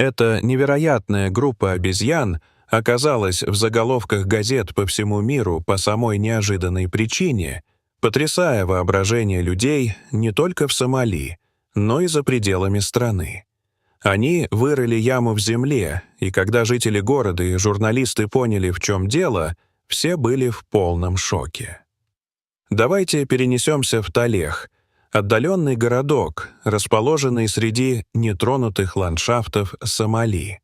Эта невероятная группа обезьян оказалась в заголовках газет по всему миру по самой неожиданной причине, потрясая воображение людей не только в Сомали, но и за пределами страны. Они вырыли яму в земле, и когда жители города и журналисты поняли, в чем дело, все были в полном шоке. Давайте перенесемся в Талех, отдаленный городок, расположенный среди нетронутых ландшафтов Сомали.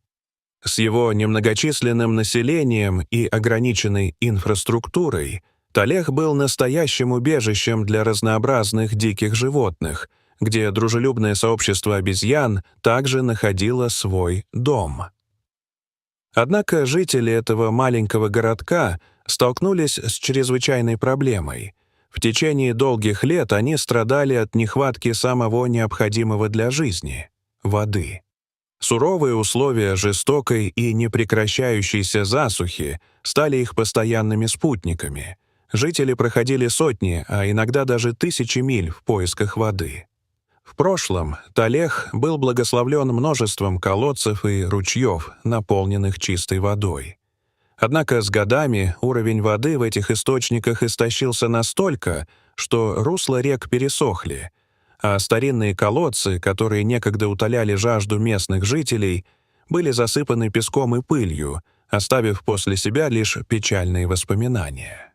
С его немногочисленным населением и ограниченной инфраструктурой Талех был настоящим убежищем для разнообразных диких животных, где дружелюбное сообщество обезьян также находило свой дом. Однако жители этого маленького городка столкнулись с чрезвычайной проблемой. В течение долгих лет они страдали от нехватки самого необходимого для жизни — воды. Суровые условия жестокой и непрекращающейся засухи стали их постоянными спутниками. Жители проходили сотни, а иногда даже тысячи миль в поисках воды. В прошлом Талех был благословлен множеством колодцев и ручьев, наполненных чистой водой. Однако с годами уровень воды в этих источниках истощился настолько, что русла рек пересохли, а старинные колодцы, которые некогда утоляли жажду местных жителей, были засыпаны песком и пылью, оставив после себя лишь печальные воспоминания.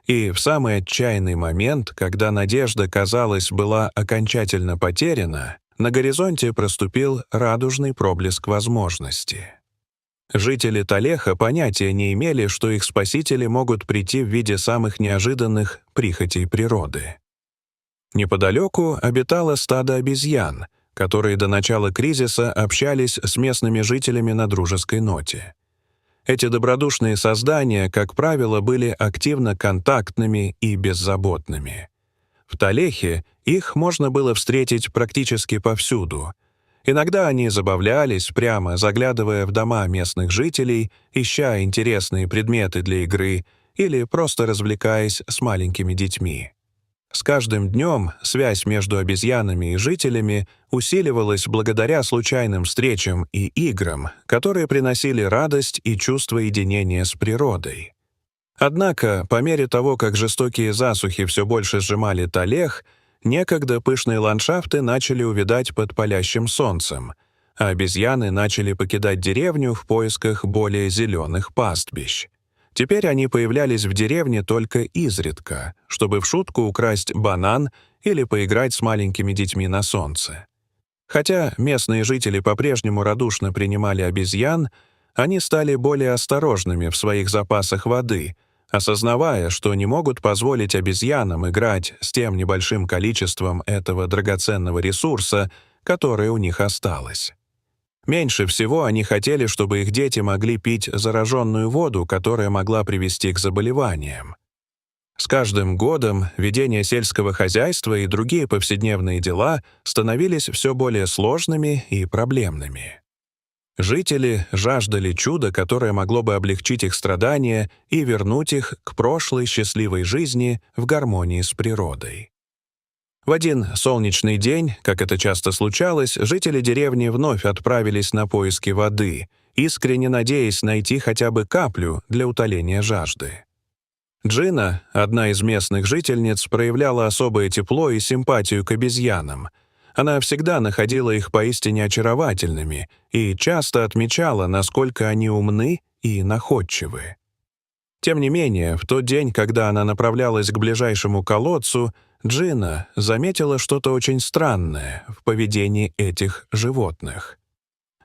И в самый отчаянный момент, когда надежда, казалось, была окончательно потеряна, на горизонте проступил радужный проблеск возможности. Жители Талеха понятия не имели, что их спасители могут прийти в виде самых неожиданных прихотей природы. Неподалеку обитало стадо обезьян, которые до начала кризиса общались с местными жителями на дружеской ноте. Эти добродушные создания, как правило, были активно контактными и беззаботными. В Талехе их можно было встретить практически повсюду. Иногда они забавлялись, прямо заглядывая в дома местных жителей, ища интересные предметы для игры или просто развлекаясь с маленькими детьми. С каждым днем связь между обезьянами и жителями усиливалась благодаря случайным встречам и играм, которые приносили радость и чувство единения с природой. Однако, по мере того, как жестокие засухи все больше сжимали Талех, некогда пышные ландшафты начали увядать под палящим солнцем, а обезьяны начали покидать деревню в поисках более зеленых пастбищ. Теперь они появлялись в деревне только изредка, чтобы в шутку украсть банан или поиграть с маленькими детьми на солнце. Хотя местные жители по-прежнему радушно принимали обезьян, они стали более осторожными в своих запасах воды, осознавая, что не могут позволить обезьянам играть с тем небольшим количеством этого драгоценного ресурса, которое у них осталось. Меньше всего они хотели, чтобы их дети могли пить зараженную воду, которая могла привести к заболеваниям. С каждым годом ведение сельского хозяйства и другие повседневные дела становились все более сложными и проблемными. Жители жаждали чуда, которое могло бы облегчить их страдания и вернуть их к прошлой счастливой жизни в гармонии с природой. В один солнечный день, как это часто случалось, жители деревни вновь отправились на поиски воды, искренне надеясь найти хотя бы каплю для утоления жажды. Джина, одна из местных жительниц, проявляла особое тепло и симпатию к обезьянам. Она всегда находила их поистине очаровательными и часто отмечала, насколько они умны и находчивы. Тем не менее, в тот день, когда она направлялась к ближайшему колодцу, Джина заметила что-то очень странное в поведении этих животных.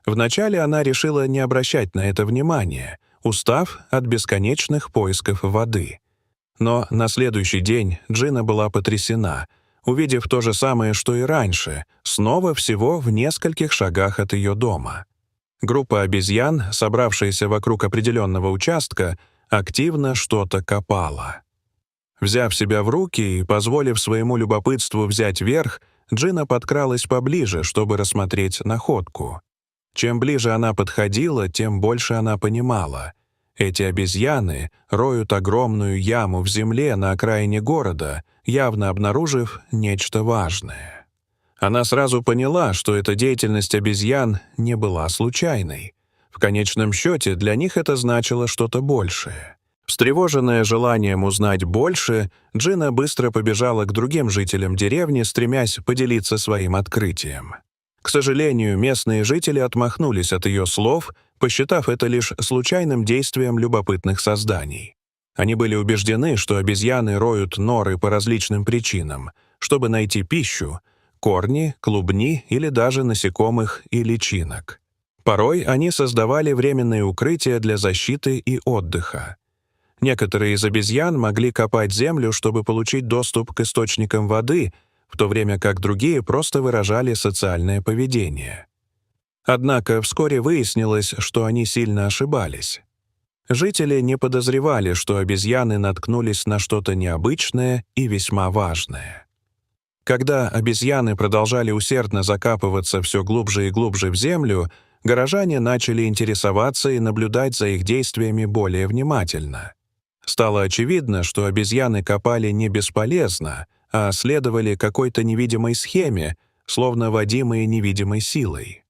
Вначале она решила не обращать на это внимания, устав от бесконечных поисков воды. Но на следующий день Джина была потрясена, увидев то же самое, что и раньше, снова всего в нескольких шагах от ее дома. Группа обезьян, собравшаяся вокруг определенного участка, активно что-то копала. Взяв себя в руки и позволив своему любопытству взять верх, Джина подкралась поближе, чтобы рассмотреть находку. Чем ближе она подходила, тем больше она понимала. Эти обезьяны роют огромную яму в земле на окраине города, явно обнаружив нечто важное. Она сразу поняла, что эта деятельность обезьян не была случайной. В конечном счете для них это значило что-то большее. Встревоженная желанием узнать больше, Джина быстро побежала к другим жителям деревни, стремясь поделиться своим открытием. К сожалению, местные жители отмахнулись от ее слов, посчитав это лишь случайным действием любопытных созданий. Они были убеждены, что обезьяны роют норы по различным причинам, чтобы найти пищу, корни, клубни или даже насекомых и личинок. Порой они создавали временные укрытия для защиты и отдыха. Некоторые из обезьян могли копать землю, чтобы получить доступ к источникам воды, в то время как другие просто выражали социальное поведение. Однако вскоре выяснилось, что они сильно ошибались. Жители не подозревали, что обезьяны наткнулись на что-то необычное и весьма важное. Когда обезьяны продолжали усердно закапываться все глубже и глубже в землю, горожане начали интересоваться и наблюдать за их действиями более внимательно. Стало очевидно, что обезьяны копали не бесполезно, а следовали какой-то невидимой схеме, словно водимые невидимой силой.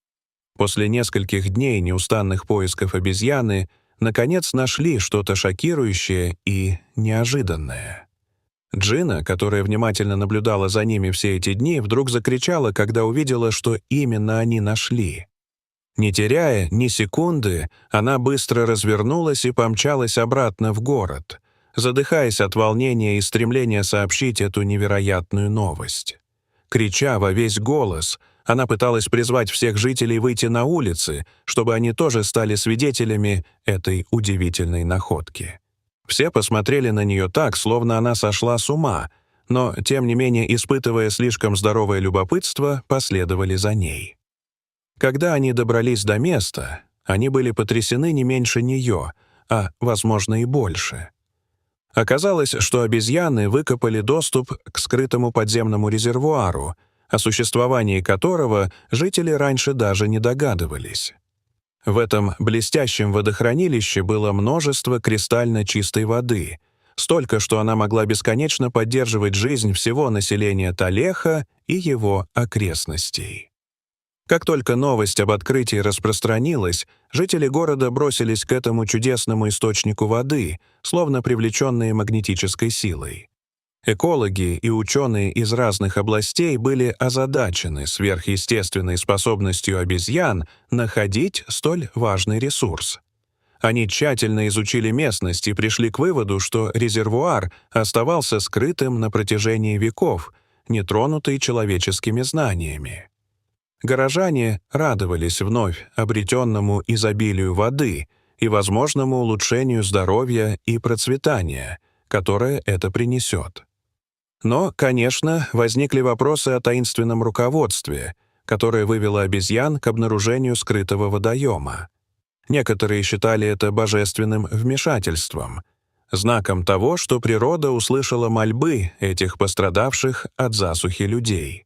После нескольких дней неустанных поисков обезьяны наконец нашли что-то шокирующее и неожиданное. Джина, которая внимательно наблюдала за ними все эти дни, вдруг закричала, когда увидела, что именно они нашли. Не теряя ни секунды, она быстро развернулась и помчалась обратно в город, задыхаясь от волнения и стремления сообщить эту невероятную новость. Крича во весь голос, она пыталась призвать всех жителей выйти на улицы, чтобы они тоже стали свидетелями этой удивительной находки. Все посмотрели на нее так, словно она сошла с ума, но, тем не менее, испытывая слишком здоровое любопытство, последовали за ней. Когда они добрались до места, они были потрясены не меньше нее, а, возможно, и больше. Оказалось, что обезьяны выкопали доступ к скрытому подземному резервуару, о существовании которого жители раньше даже не догадывались. В этом блестящем водохранилище было множество кристально чистой воды, столько, что она могла бесконечно поддерживать жизнь всего населения Талеха и его окрестностей. Как только новость об открытии распространилась, жители города бросились к этому чудесному источнику воды, словно привлеченные магнетической силой. Экологи и ученые из разных областей были озадачены сверхъестественной способностью обезьян находить столь важный ресурс. Они тщательно изучили местность и пришли к выводу, что резервуар оставался скрытым на протяжении веков, нетронутый человеческими знаниями. Горожане радовались вновь обретенному изобилию воды и возможному улучшению здоровья и процветания, которое это принесет. Но, конечно, возникли вопросы о таинственном руководстве, которое вывело обезьян к обнаружению скрытого водоема. Некоторые считали это божественным вмешательством, знаком того, что природа услышала мольбы этих пострадавших от засухи людей.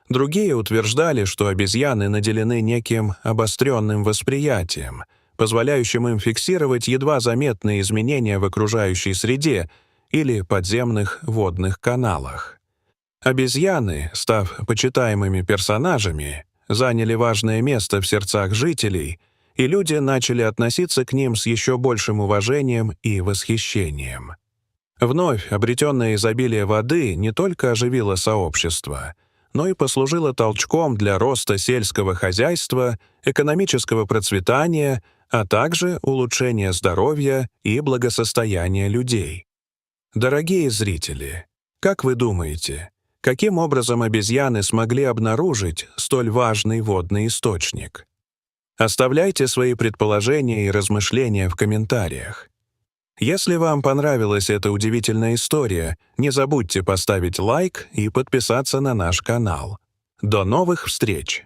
Другие утверждали, что обезьяны наделены неким обостренным восприятием, позволяющим им фиксировать едва заметные изменения в окружающей среде или подземных водных каналах. Обезьяны, став почитаемыми персонажами, заняли важное место в сердцах жителей, и люди начали относиться к ним с еще большим уважением и восхищением. Вновь обретенное изобилие воды не только оживило сообщество, но и послужило толчком для роста сельского хозяйства, экономического процветания, а также улучшения здоровья и благосостояния людей. Дорогие зрители, как вы думаете, каким образом обезьяны смогли обнаружить столь важный водный источник? Оставляйте свои предположения и размышления в комментариях. Если вам понравилась эта удивительная история, не забудьте поставить лайк и подписаться на наш канал. До новых встреч!